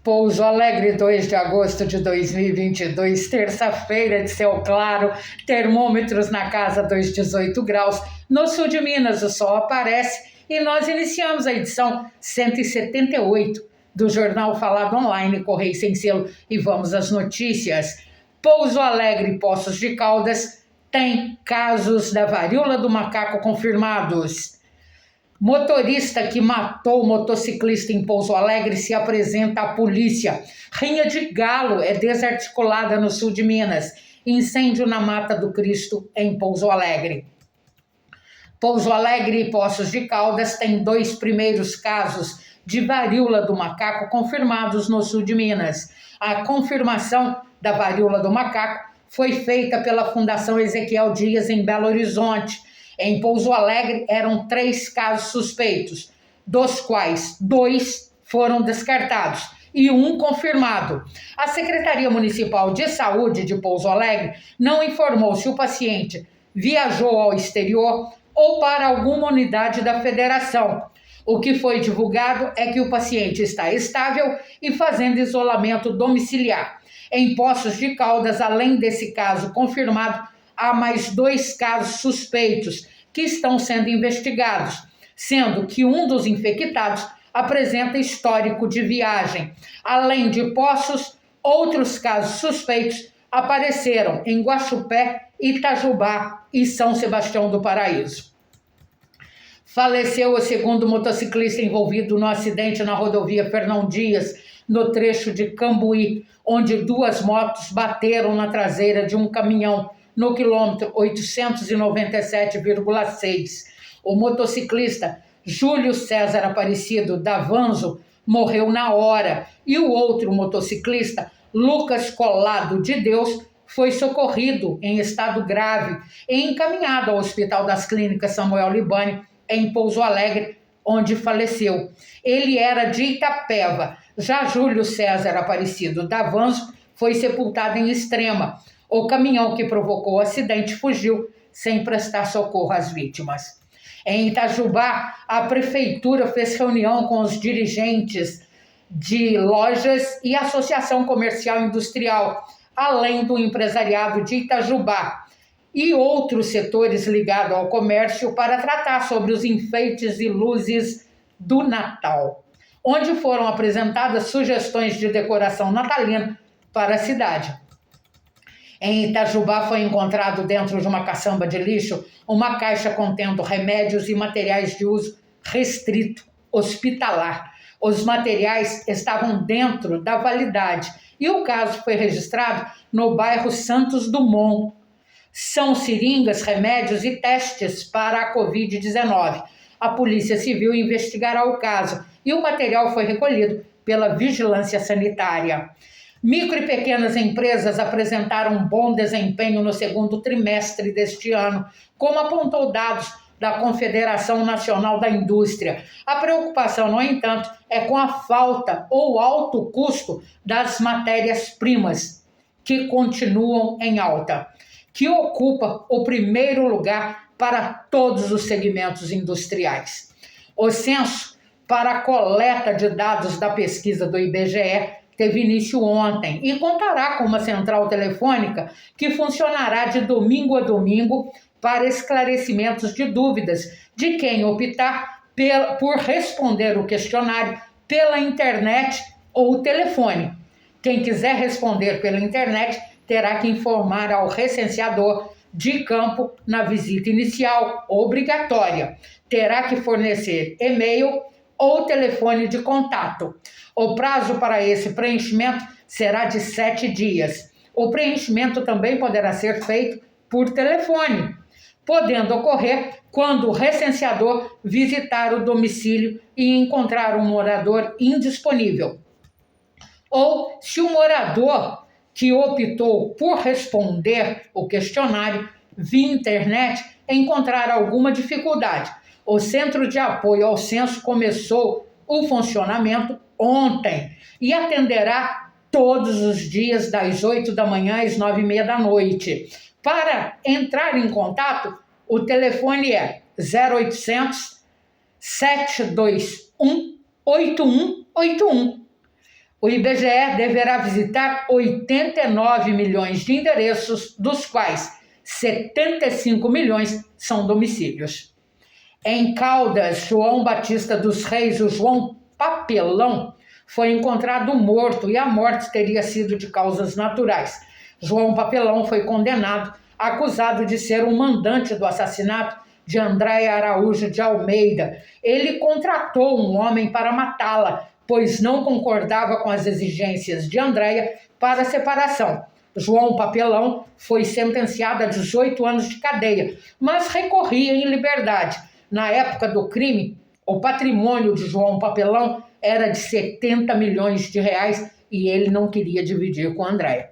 Pouso Alegre, 2 de agosto de 2022, terça-feira de céu claro, termômetros na casa dos 18 graus. No sul de Minas, o sol aparece e nós iniciamos a edição 178 do Jornal Falado Online, Correio Sem Selo, e vamos às notícias. Pouso Alegre e Poços de Caldas têm casos da varíola do macaco confirmados. Motorista que matou motociclista em Pouso Alegre se apresenta à polícia. Rinha de galo é desarticulada no sul de Minas. Incêndio na Mata do Cristo, em Pouso Alegre. Pouso Alegre e Poços de Caldas têm 2 primeiros casos de varíola do macaco confirmados no sul de Minas. A confirmação da varíola do macaco foi feita pela Fundação Ezequiel Dias em Belo Horizonte. Em Pouso Alegre eram 3 casos suspeitos, dos quais 2 foram descartados e 1 confirmado. A Secretaria Municipal de Saúde de Pouso Alegre não informou se o paciente viajou ao exterior ou para alguma unidade da federação. O que foi divulgado é que o paciente está estável e fazendo isolamento domiciliar. Em Poços de Caldas, além desse caso confirmado, há mais 2 casos suspeitos que estão sendo investigados, sendo que um dos infectados apresenta histórico de viagem. Além de Poços, outros casos suspeitos apareceram em Guaxupé, Itajubá e São Sebastião do Paraíso. Faleceu o segundo motociclista envolvido no acidente na rodovia Fernão Dias, no trecho de Cambuí, onde 2 motos bateram na traseira de um caminhão no quilômetro 897,6. O motociclista Júlio César Aparecido Davanzo morreu na hora e o outro motociclista, Lucas Colado de Deus, foi socorrido em estado grave e encaminhado ao Hospital das Clínicas Samuel Libani, em Pouso Alegre, onde faleceu. Ele era de Itapeva. Já Júlio César Aparecido Davanzo foi sepultado em Extrema. O caminhão que provocou o acidente fugiu sem prestar socorro às vítimas. Em Itajubá, a prefeitura fez reunião com os dirigentes de lojas e associação comercial e industrial, além do empresariado de Itajubá e outros setores ligados ao comércio, para tratar sobre os enfeites e luzes do Natal, onde foram apresentadas sugestões de decoração natalina para a cidade. Em Itajubá foi encontrado dentro de uma caçamba de lixo uma caixa contendo remédios e materiais de uso restrito hospitalar. Os materiais estavam dentro da validade e o caso foi registrado no bairro Santos Dumont. São seringas, remédios e testes para a Covid-19. A Polícia Civil investigará o caso e o material foi recolhido pela Vigilância Sanitária. Micro e pequenas empresas apresentaram bom desempenho no segundo trimestre deste ano, como apontou dados da Confederação Nacional da Indústria. A preocupação, no entanto, é com a falta ou alto custo das matérias-primas, que continuam em alta, que ocupa o primeiro lugar para todos os segmentos industriais. O censo para a coleta de dados da pesquisa do IBGE teve início ontem e contará com uma central telefônica que funcionará de domingo a domingo para esclarecimentos de dúvidas de quem optar por responder o questionário pela internet ou telefone. Quem quiser responder pela internet terá que informar ao recenseador de campo na visita inicial, obrigatória. Terá que fornecer e-mail ou telefone de contato. O prazo para esse preenchimento será de 7 dias. O preenchimento também poderá ser feito por telefone, podendo ocorrer quando o recenseador visitar o domicílio e encontrar um morador indisponível, ou se o morador que optou por responder o questionário via internet encontrar alguma dificuldade. O Centro de Apoio ao Censo começou o funcionamento ontem e atenderá todos os dias das 8 da manhã às 9h30 da noite. Para entrar em contato, o telefone é 0800 721 8181. O IBGE deverá visitar 89 milhões de endereços, dos quais 75 milhões são domicílios. Em Caldas, João Batista dos Reis, o João Papelão, foi encontrado morto e a morte teria sido de causas naturais. João Papelão foi condenado, acusado de ser o mandante do assassinato de Andréia Araújo de Almeida. Ele contratou um homem para matá-la, pois não concordava com as exigências de Andréia para a separação. João Papelão foi sentenciado a 18 anos de cadeia, mas recorria em liberdade. Na época do crime, o patrimônio de João Papelão era de 70 milhões de reais e ele não queria dividir com Andréia.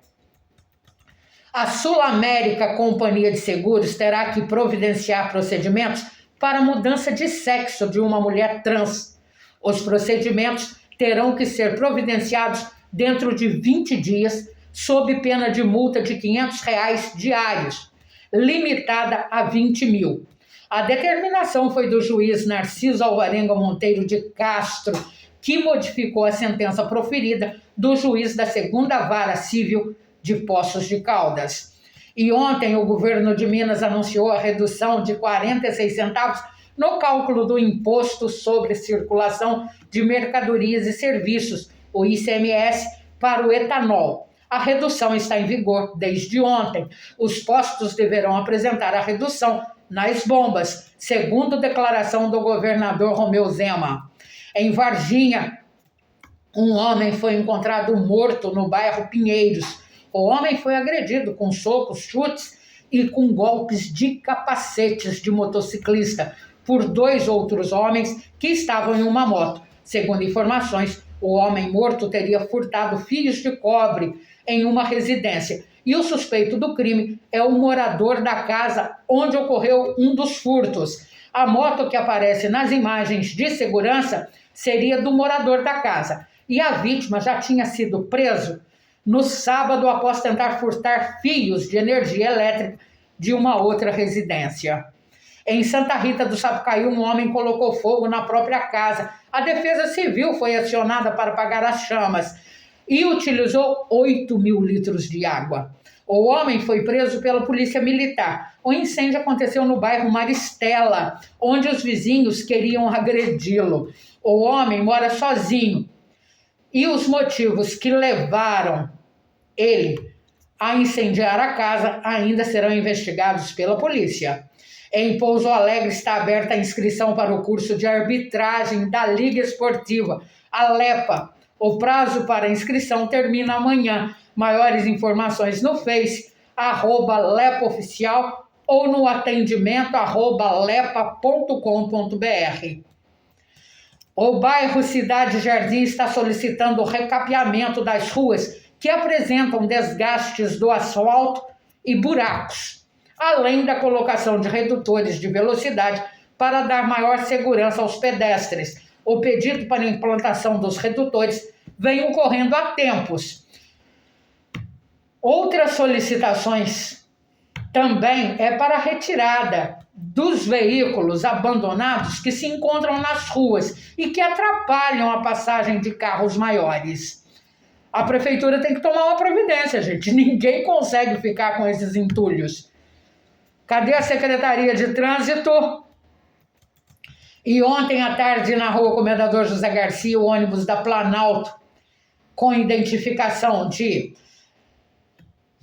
A Sul América Companhia de Seguros terá que providenciar procedimentos para mudança de sexo de uma mulher trans. Os procedimentos terão que ser providenciados dentro de 20 dias, sob pena de multa de R$ 500 diários, limitada a 20 mil. A determinação foi do juiz Narciso Alvarenga Monteiro de Castro, que modificou a sentença proferida do juiz da 2ª Vara Civil de Poços de Caldas. E ontem o governo de Minas anunciou a redução de 46 centavos no cálculo do Imposto sobre Circulação de Mercadorias e Serviços, o ICMS, para o etanol. A redução está em vigor desde ontem. Os postos deverão apresentar a redução nas bombas, segundo declaração do governador Romeu Zema. Em Varginha, um homem foi encontrado morto no bairro Pinheiros. O homem foi agredido com socos, chutes e com golpes de capacetes de motociclista por 2 outros homens que estavam em uma moto. Segundo informações, o homem morto teria furtado fios de cobre em uma residência e o suspeito do crime é o morador da casa onde ocorreu um dos furtos. A moto que aparece nas imagens de segurança seria do morador da casa e a vítima já tinha sido preso no sábado após tentar furtar fios de energia elétrica de uma outra residência. Em Santa Rita do Sapucaí, um homem colocou fogo na própria casa. A Defesa Civil foi acionada para apagar as chamas e utilizou 8 mil litros de água. O homem foi preso pela Polícia Militar. O incêndio aconteceu no bairro Maristela, onde os vizinhos queriam agredi-lo. O homem mora sozinho e os motivos que levaram ele a incendiar a casa ainda serão investigados pela polícia. Em Pouso Alegre está aberta a inscrição para o curso de arbitragem da Liga Esportiva, a LEPA. O prazo para inscrição termina amanhã. Maiores informações no Face, @LepaOficial ou no atendimento @lepa.com.br. O bairro Cidade Jardim está solicitando o recapeamento das ruas que apresentam desgastes do asfalto e buracos, além da colocação de redutores de velocidade para dar maior segurança aos pedestres. O pedido para a implantação dos redutores vem ocorrendo há tempos. Outras solicitações também é para a retirada dos veículos abandonados que se encontram nas ruas e que atrapalham a passagem de carros maiores. A prefeitura tem que tomar uma providência, gente. Ninguém consegue ficar com esses entulhos. Cadê a Secretaria de Trânsito? E ontem à tarde, na rua Comendador José Garcia, o ônibus da Planalto, com identificação de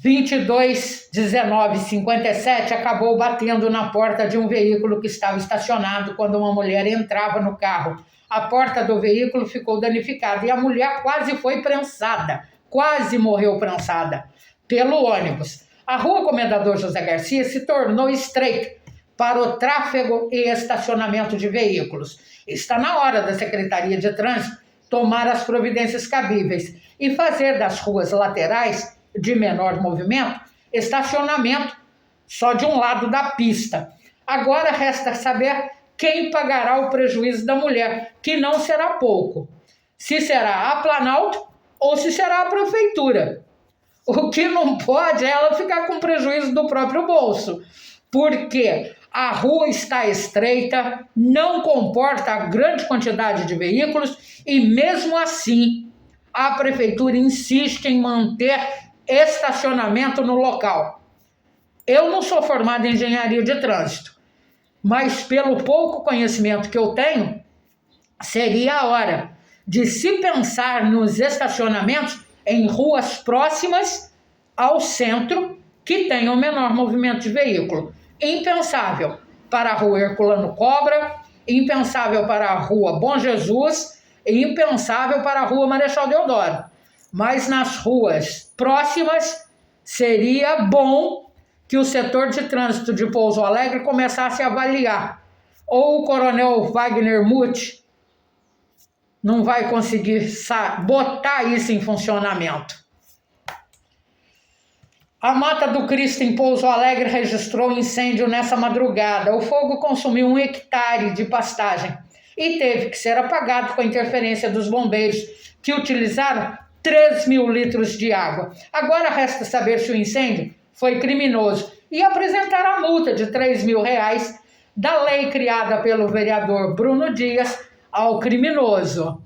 221957, acabou batendo na porta de um veículo que estava estacionado quando uma mulher entrava no carro. A porta do veículo ficou danificada e a mulher quase foi prensada, quase morreu prensada pelo ônibus. A rua Comendador José Garcia se tornou estreita para o tráfego e estacionamento de veículos. Está na hora da Secretaria de Trânsito tomar as providências cabíveis e fazer das ruas laterais de menor movimento estacionamento só de um lado da pista. Agora resta saber quem pagará o prejuízo da mulher, que não será pouco. Se será a Planalto ou se será a prefeitura. O que não pode é ela ficar com prejuízo do próprio bolso, porque a rua está estreita, não comporta a grande quantidade de veículos e mesmo assim a prefeitura insiste em manter estacionamento no local. Eu não sou formado em engenharia de trânsito, mas pelo pouco conhecimento que eu tenho, seria a hora de se pensar nos estacionamentos em ruas próximas ao centro que tenham menor movimento de veículo. Impensável para a rua Herculano Cobra, impensável para a rua Bom Jesus e impensável para a rua Marechal Deodoro. Mas nas ruas próximas seria bom que o setor de trânsito de Pouso Alegre começasse a avaliar. Ou o coronel Wagner Muth não vai conseguir botar isso em funcionamento. A Mata do Cristo em Pouso Alegre registrou incêndio nessa madrugada. O fogo consumiu 1 hectare de pastagem e teve que ser apagado com a interferência dos bombeiros, que utilizaram 3.000 litros de água. Agora resta saber se o incêndio foi criminoso e apresentar a multa de R$3.000 da lei criada pelo vereador Bruno Dias ao criminoso.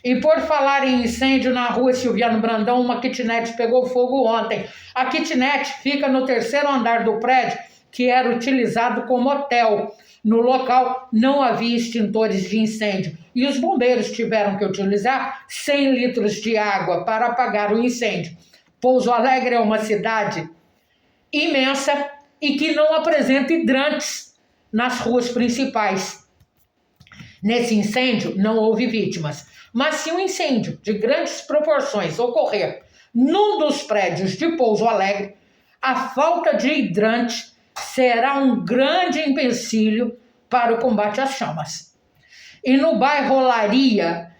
E por falar em incêndio, na rua Silviano Brandão, uma kitnet pegou fogo ontem. A kitnet fica no 3º andar do prédio, que era utilizado como hotel. No local não havia extintores de incêndio e os bombeiros tiveram que utilizar 100 litros de água para apagar o incêndio. Pouso Alegre é uma cidade imensa e que não apresenta hidrantes nas ruas principais. Nesse incêndio não houve vítimas, mas se um incêndio de grandes proporções ocorrer num dos prédios de Pouso Alegre, a falta de hidrante será um grande empecilho para o combate às chamas. E no bairro Olaria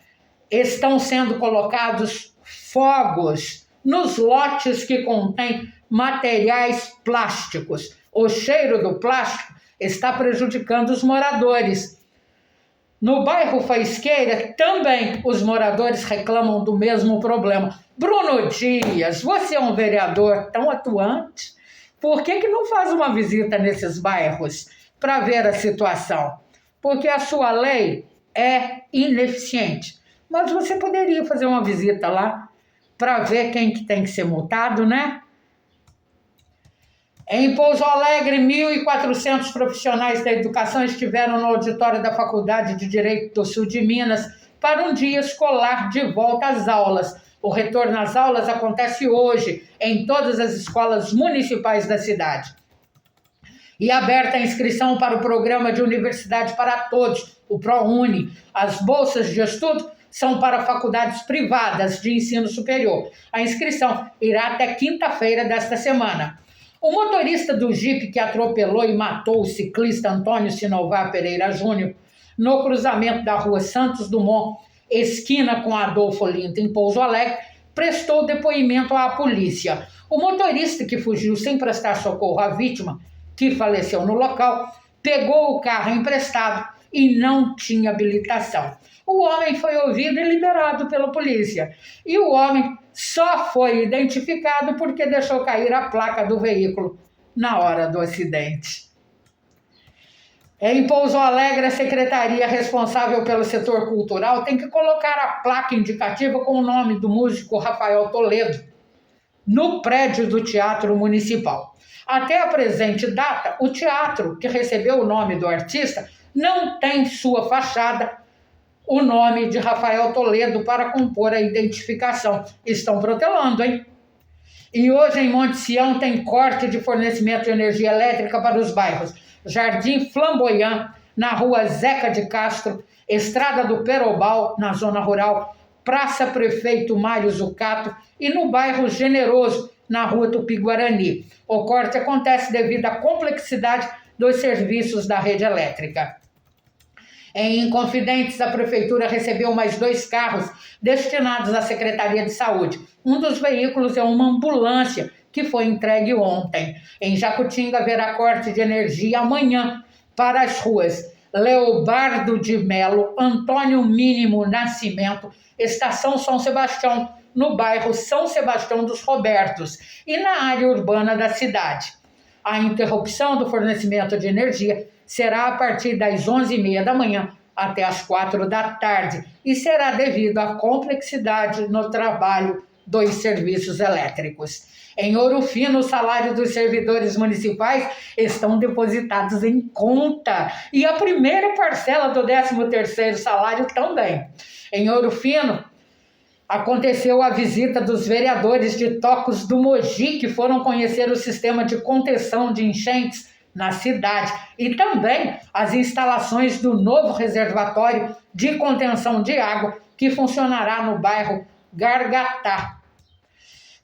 estão sendo colocados fogos nos lotes que contêm materiais plásticos. O cheiro do plástico está prejudicando os moradores. No bairro Faisqueira, também os moradores reclamam do mesmo problema. Bruno Dias, você é um vereador tão atuante, por que não faz uma visita nesses bairros para ver a situação? Porque a sua lei é ineficiente. Mas você poderia fazer uma visita lá para ver quem que tem que ser multado, né? Em Pouso Alegre, 1.400 profissionais da educação estiveram no auditório da Faculdade de Direito do Sul de Minas para um dia escolar de volta às aulas. O retorno às aulas acontece hoje em todas as escolas municipais da cidade. E aberta a inscrição para o Programa de Universidade para Todos, o ProUni. As bolsas de estudo são para faculdades privadas de ensino superior. A inscrição irá até quinta-feira desta semana. O motorista do jipe que atropelou e matou o ciclista Antônio Sinovar Pereira Júnior no cruzamento da rua Santos Dumont, esquina com Adolfo Linto, em Pouso Alegre, prestou depoimento à polícia. O motorista que fugiu sem prestar socorro à vítima, que faleceu no local, pegou o carro emprestado e não tinha habilitação. O homem foi ouvido e liberado pela polícia. E o homem só foi identificado porque deixou cair a placa do veículo na hora do acidente. Em Pouso Alegre, a secretaria responsável pelo setor cultural tem que colocar a placa indicativa com o nome do músico Rafael Toledo no prédio do Teatro Municipal. Até a presente data, o teatro que recebeu o nome do artista não tem sua fachada o nome de Rafael Toledo para compor a identificação. Estão protelando, hein? E hoje em Monte Sião tem corte de fornecimento de energia elétrica para os bairros Jardim Flamboyant, na rua Zeca de Castro, Estrada do Perobal, na zona rural, Praça Prefeito Mário Zucato e no bairro Generoso, na rua Tupi-Guarani. O corte acontece devido à complexidade dos serviços da rede elétrica. Em Inconfidentes, a prefeitura recebeu mais 2 carros destinados à Secretaria de Saúde. Um dos veículos é uma ambulância que foi entregue ontem. Em Jacutinga haverá corte de energia amanhã para as ruas Leobardo de Melo, Antônio Mínimo Nascimento, Estação São Sebastião, no bairro São Sebastião dos Robertos e na área urbana da cidade. A interrupção do fornecimento de energia será a partir das 11h30 da manhã até as 4 da tarde. e será devido à complexidade no trabalho dos serviços elétricos. Em Ouro Fino, o salário dos servidores municipais estão depositados em conta e a primeira parcela do 13º salário também. Em Ouro Fino, aconteceu a visita dos vereadores de Tocos do Mogi, que foram conhecer o sistema de contenção de enchentes na cidade e também as instalações do novo reservatório de contenção de água que funcionará no bairro Gargatá.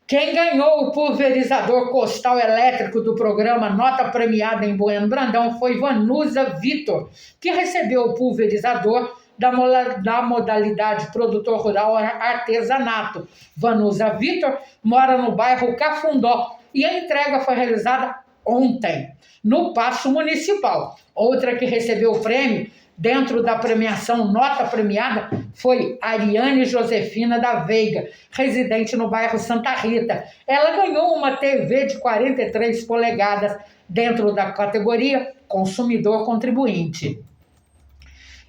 Quem ganhou o pulverizador costal elétrico do programa Nota Premiada em Bueno Brandão foi Vanusa Vitor, que recebeu o pulverizador da modalidade produtor rural artesanato. Vanusa Vitor mora no bairro Cafundó e a entrega foi realizada ontem, no Paço Municipal. Outra que recebeu o prêmio dentro da premiação Nota Premiada foi Ariane Josefina da Veiga, residente no bairro Santa Rita. Ela ganhou uma TV de 43 polegadas dentro da categoria Consumidor Contribuinte.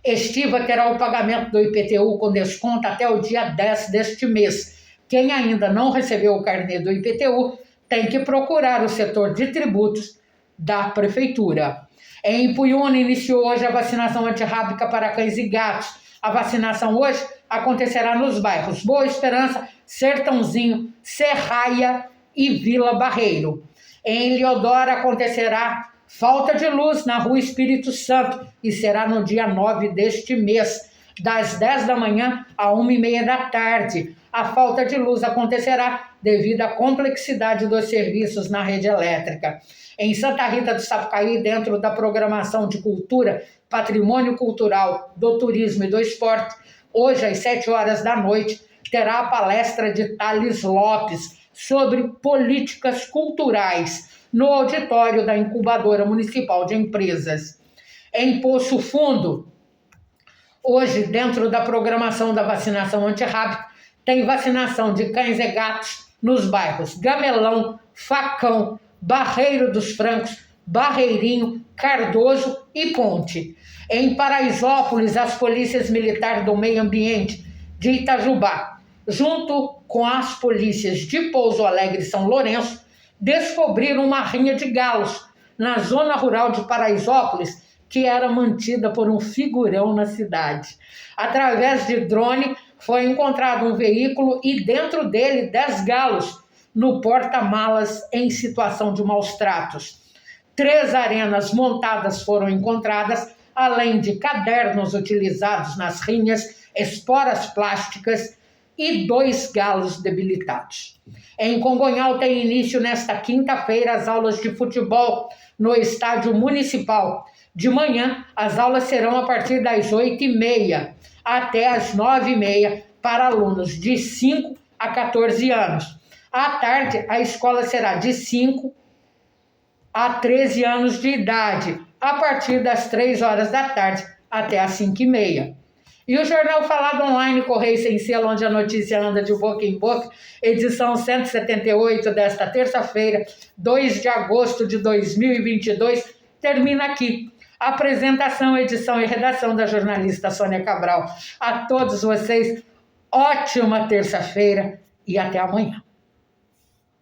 Estiva terá o pagamento do IPTU com desconto até o dia 10 deste mês. Quem ainda não recebeu o carnê do IPTU tem que procurar o setor de tributos da Prefeitura. Em Ipuiuna, iniciou hoje a vacinação antirrábica para cães e gatos. A vacinação hoje acontecerá nos bairros Boa Esperança, Sertãozinho, Serraia e Vila Barreiro. Em Leodora acontecerá falta de luz na Rua Espírito Santo e será no dia 9 deste mês, das 10 da manhã a 1h30 da tarde. A falta de luz acontecerá devido à complexidade dos serviços na rede elétrica. Em Santa Rita do Sapucaí, dentro da programação de cultura, patrimônio cultural, do turismo e do esporte, hoje às 7 horas da noite, terá a palestra de Thales Lopes sobre políticas culturais no auditório da Incubadora Municipal de Empresas. Em Poço Fundo, hoje, dentro da programação da vacinação antirrábica, tem vacinação de cães e gatos nos bairros Gamelão, Facão, Barreiro dos Francos, Barreirinho, Cardoso e Ponte. Em Paraisópolis, as polícias militares do meio ambiente de Itajubá, junto com as polícias de Pouso Alegre e São Lourenço, descobriram uma rinha de galos na zona rural de Paraisópolis, que era mantida por um figurão na cidade. Através de drone, foi encontrado um veículo e dentro dele 10 galos no porta-malas em situação de maus tratos. 3 arenas montadas foram encontradas, além de cadernos utilizados nas rinhas, esporas plásticas e 2 galos debilitados. Em Congonhal tem início nesta quinta-feira as aulas de futebol no estádio municipal. De manhã, as aulas serão a partir das 8h30 até as 9h30 para alunos de 5 a 14 anos. À tarde, a escola será de 5 a 13 anos de idade, a partir das 3 horas da tarde até as 5h30. E o Jornal Falado Online, Correio Sem Selo, onde a notícia anda de boca em boca, edição 178 desta terça-feira, 2 de agosto de 2022, termina aqui. Apresentação, edição e redação da jornalista Sônia Cabral. A todos vocês, ótima terça-feira e até amanhã.